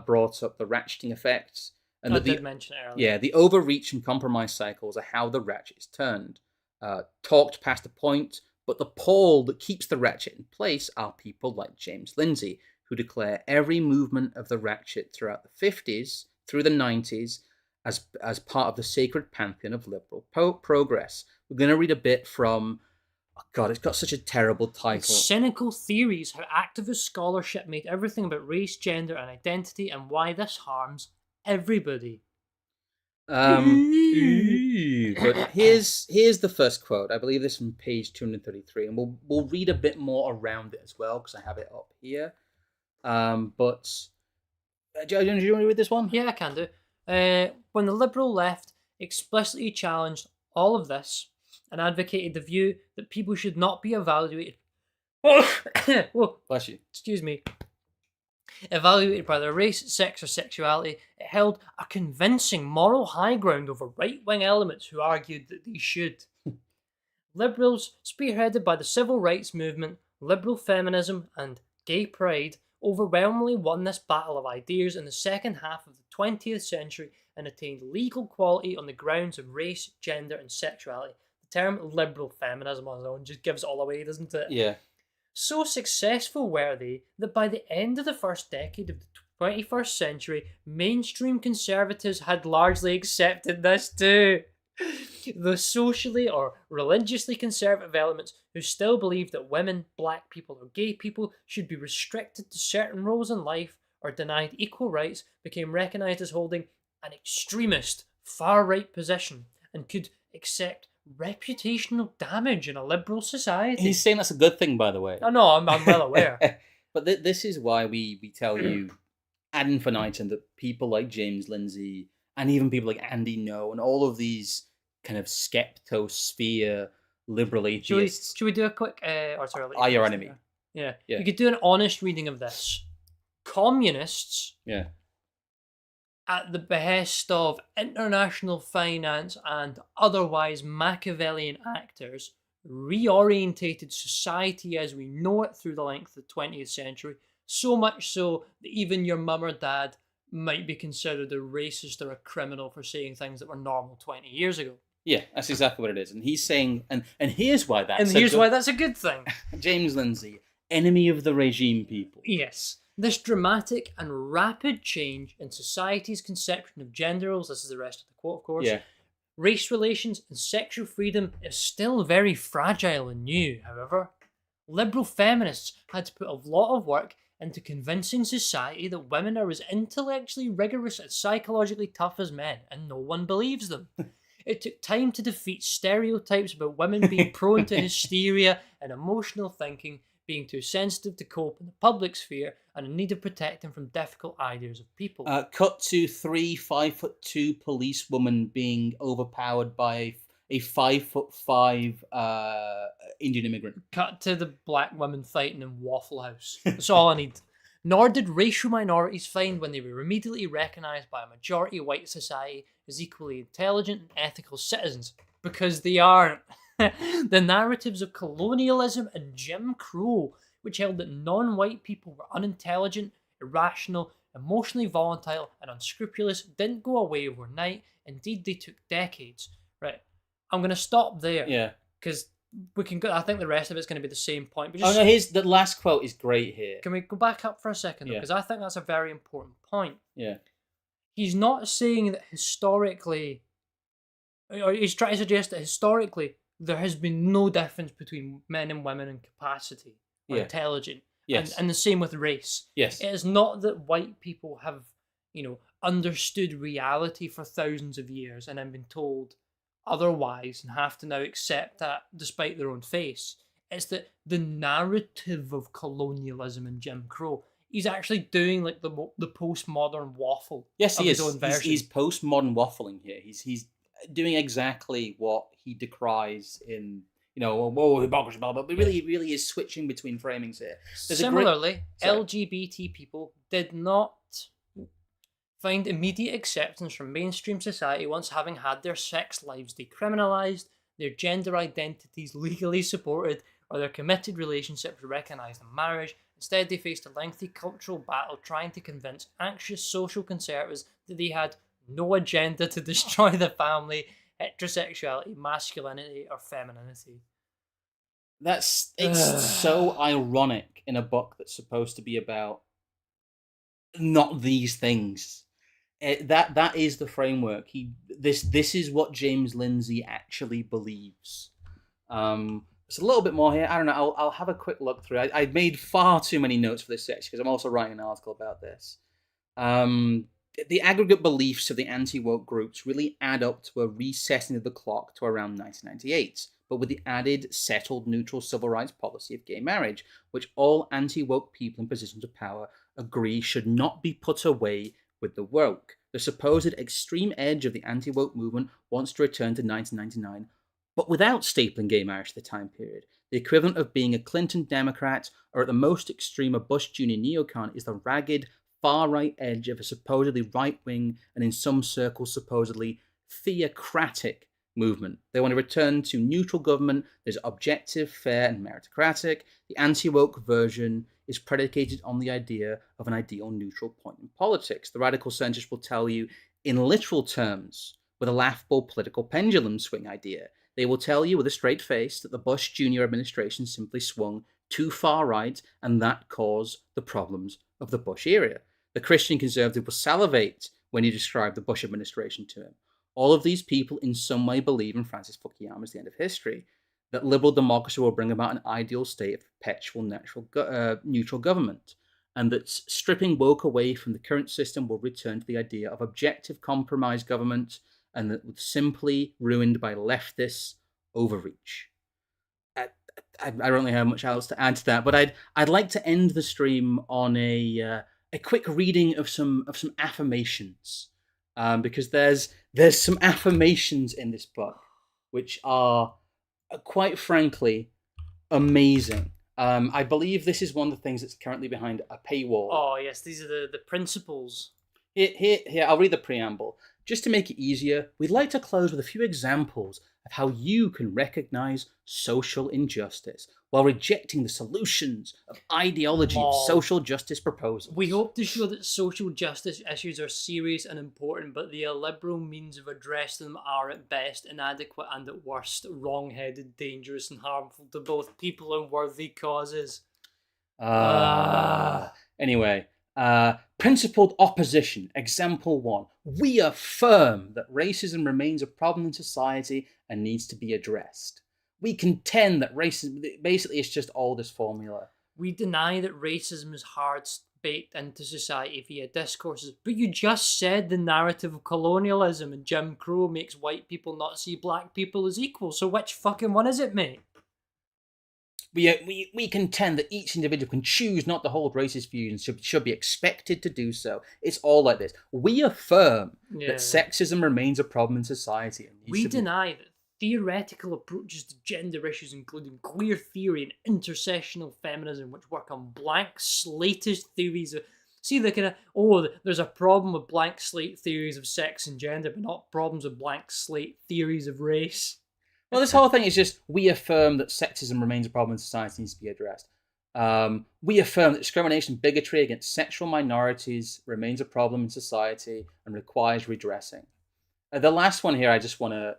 brought up the ratcheting effects. And I did mention it earlier. Yeah, the overreach and compromise cycles are how the ratchet is turned. Talked past a point, but the pole that keeps the ratchet in place are people like James Lindsay, who declare every movement of the ratchet throughout the 50s through the 90s as part of the sacred pantheon of liberal progress. We're going to read a bit from... Oh God, it's got such a terrible title. Cynical theories, how activist scholarship made everything about race, gender, and identity, and why this harms everybody. But here's the first quote. I believe this is from page 233, and we'll read a bit more around it as well because I have it up here. But do you want to read this one? Yeah, I can do. When the Liberal left explicitly challenged all of this and advocated the view that people should not be evaluated. Whoa, bless you. Excuse me. Evaluated by their race, sex, or sexuality, it held a convincing moral high ground over right-wing elements who argued that they should. Liberals, spearheaded by the civil rights movement, liberal feminism, and gay pride, overwhelmingly won this battle of ideas in the second half of the 20th century and attained legal equality on the grounds of race, gender, and sexuality. The term liberal feminism on its own just gives it all away, doesn't it? Yeah. So successful were they that by the end of the first decade of the 21st century, mainstream conservatives had largely accepted this too. The socially or religiously conservative elements who still believed that women, black people, or gay people should be restricted to certain roles in life or denied equal rights became recognised as holding an extremist, far-right position and could accept reputational damage in a liberal society. He's saying that's a good thing, by the way. I know, I'm well aware. But this is why we tell you ad infinitum that people like James Lindsay and even people like Andy No and all of these kind of skeptosphere liberal atheists... Should we do a quick... are your enemy. Yeah. You could do an honest reading of this. Communists... Yeah. At the behest of international finance and otherwise Machiavellian actors, reorientated society as we know it through the length of the 20th century, so much so that even your mum or dad might be considered a racist or a criminal for saying things that were normal 20 years ago. Yeah, that's exactly what it is. And he's saying, and here's why that's why that's a good thing. James Lindsay, enemy of the regime people. Yes. This dramatic and rapid change in society's conception of gender roles, this is the rest of the quote, of course, race relations and sexual freedom is still very fragile and new, however. Liberal feminists had to put a lot of work into convincing society that women are as intellectually rigorous and psychologically tough as men, and no one believes them. It took time to defeat stereotypes about women being prone to hysteria and emotional thinking, being too sensitive to cope in the public sphere, and in need of protecting from difficult ideas of people. Cut to 3 5'2" policewomen being overpowered by a 5'5" Indian immigrant. Cut to the black women fighting in Waffle House. That's all I need. Nor did racial minorities find when they were immediately recognised by a majority white society as equally intelligent and ethical citizens, because they aren't. The narratives of colonialism and Jim Crow, which held that non-white people were unintelligent, irrational, emotionally volatile, and unscrupulous, didn't go away overnight. Indeed, they took decades. Right, I'm going to stop there. Yeah. Because we can go. I think the rest of it's going to be the same point. But just, here's the last quote is great here. Can we go back up for a second? Because I think that's a very important point. Yeah. He's not saying that historically, or he's trying to suggest that historically, there has been no difference between men and women in capacity or intelligence. Yes. And the same with race. Yes. It is not that white people have, understood reality for thousands of years and then been told otherwise and have to now accept that despite their own face. It's that the narrative of colonialism and Jim Crow, he's actually doing like the postmodern waffle. Yes, he is. His own version. He's postmodern waffling here. He's doing exactly what he decries in, hypocrisy, blah, blah, but really is switching between framings here. Similarly, LGBT people did not find immediate acceptance from mainstream society once having had their sex lives decriminalised, their gender identities legally supported, or their committed relationships recognised in marriage, Instead, they faced a lengthy cultural battle trying to convince anxious social conservatives that they had no agenda to destroy the family, heterosexuality, masculinity, or femininity. It's so ironic in a book that's supposed to be about not these things. That is the framework. This is what James Lindsay actually believes. It's a little bit more here. I don't know. I'll have a quick look through. I made far too many notes for this section because I'm also writing an article about this. The aggregate beliefs of the anti-woke groups really add up to a resetting of the clock to around 1998, but with the added settled neutral civil rights policy of gay marriage, which all anti-woke people in positions of power agree should not be put away with the woke. The supposed extreme edge of the anti-woke movement wants to return to 1999, but without stapling gay marriage to the time period. The equivalent of being a Clinton Democrat or at the most extreme a Bush Jr. neocon is the ragged far-right edge of a supposedly right-wing and in some circles supposedly theocratic movement. They want to return to neutral government that is objective, fair, and meritocratic. The anti-woke version is predicated on the idea of an ideal neutral point in politics. The radical centrists will tell you, in literal terms, with a laughable political pendulum swing idea. They will tell you with a straight face that the Bush Jr. administration simply swung too far right, and that caused the problems of the Bush era. The Christian conservative will salivate when you describe the Bush administration to him. All of these people in some way believe in Francis Fukuyama's The End of History, that liberal democracy will bring about an ideal state of perpetual neutral government, and that stripping woke away from the current system will return to the idea of objective compromise government, and that was simply ruined by leftists' overreach. I don't really have much else to add to that, but I'd like to end the stream on a quick reading of some affirmations, because there's some affirmations in this book which are quite frankly amazing. I believe this is one of the things that's currently behind a paywall. Oh yes, these are the principles. Here, I'll read the preamble. Just to make it easier, we'd like to close with a few examples of how you can recognize social injustice while rejecting the solutions of ideology of social justice proposals. We hope to show that social justice issues are serious and important, but the illiberal means of addressing them are at best inadequate and at worst wrong-headed, dangerous and harmful to both people and worthy causes. Anyway, principled opposition. Example 1. We affirm that racism remains a problem in society and needs to be addressed. We contend that racism, basically it's just all this formula. We deny that racism is hard-baked into society via discourses, but you just said the narrative of colonialism and Jim Crow makes white people not see black people as equal, so which fucking one is it, mate? We contend that each individual can choose not to hold racist views and should be expected to do so. It's all like this. We affirm that sexism remains a problem in society. And we deny that theoretical approaches to gender issues, including queer theory and intersectional feminism, which work on blank slate theories of... See, the kind of, there's a problem with blank slate theories of sex and gender, but not problems with blank slate theories of race. Well, this whole thing is just, we affirm that sexism remains a problem in society and needs to be addressed. We affirm that discrimination and bigotry against sexual minorities remains a problem in society and requires redressing. The last one here, I just want to...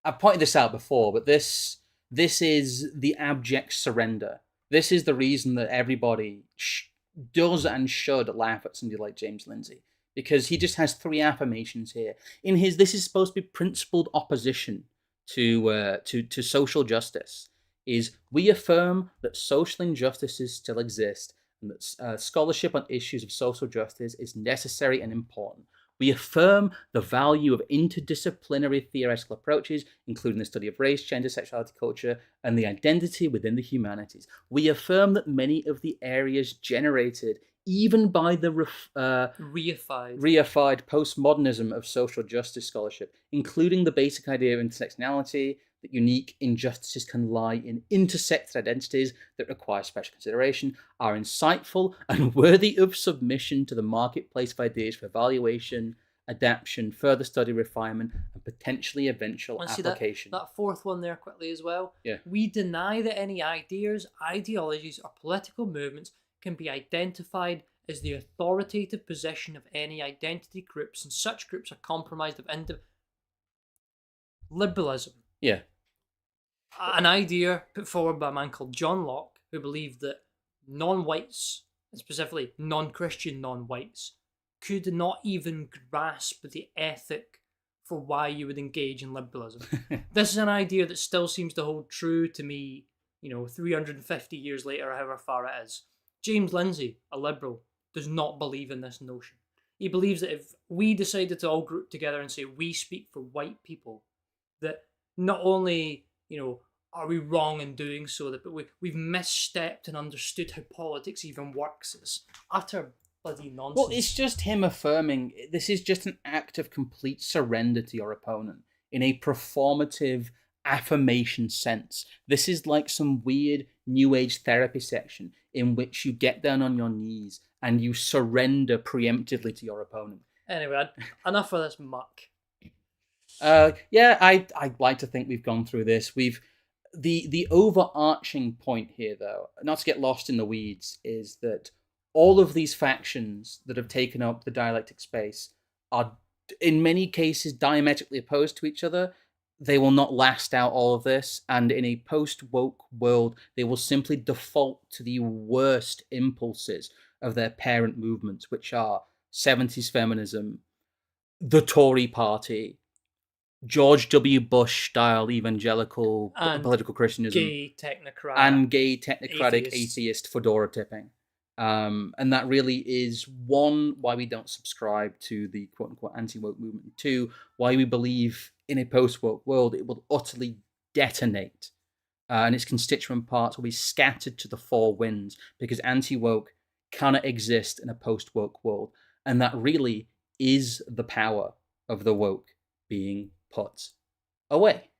I've pointed this out before, but this is the abject surrender. This is the reason that everybody does and should laugh at somebody like James Lindsay. Because he just has 3 affirmations here. This is supposed to be principled opposition to social justice. Is we affirm that social injustices still exist and that scholarship on issues of social justice is necessary and important. We affirm the value of interdisciplinary theoretical approaches, including the study of race, gender, sexuality, culture, and the identity within the humanities. We affirm that many of the areas generated even by the reified postmodernism of social justice scholarship, including the basic idea of intersectionality, that unique injustices can lie in intersected identities that require special consideration, are insightful and worthy of submission to the marketplace of ideas for evaluation adaptation, further study, refinement, and potentially eventual application. That fourth one there quickly as well. Yeah. We deny that any ideas, ideologies, or political movements can be identified as the authoritative position of any identity groups, and such groups are compromised of liberalism. Yeah. An idea put forward by a man called John Locke, who believed that non-whites, and specifically non-Christian non-whites, could not even grasp the ethic for why you would engage in liberalism. This is an idea that still seems to hold true to me, 350 years later, however far it is. James Lindsay, a liberal, does not believe in this notion. He believes that if we decided to all group together and say we speak for white people, that not only, are we wrong in doing so, but we've misstepped and understood how politics even works. It's utter bloody nonsense. Well, it's just him affirming this is just an act of complete surrender to your opponent in a performative affirmation sense. This is like some weird New Age therapy section in which you get down on your knees and you surrender preemptively to your opponent. Anyway, enough of this muck. I'd like to think we've gone through this. The overarching point here, though, not to get lost in the weeds, is that all of these factions that have taken up the dialectic space are, in many cases, diametrically opposed to each other. They will not last out all of this, and in a post-woke world, they will simply default to the worst impulses of their parent movements, which are 70s feminism, the Tory party, George W. Bush style evangelical and political Christianism, gay technocratic atheist fedora tipping. And that really is, one, why we don't subscribe to the quote-unquote anti-woke movement. Two, why we believe in a post-woke world it will utterly detonate, and its constituent parts will be scattered to the four winds, because anti-woke cannot exist in a post-woke world. And that really is the power of the woke being put away.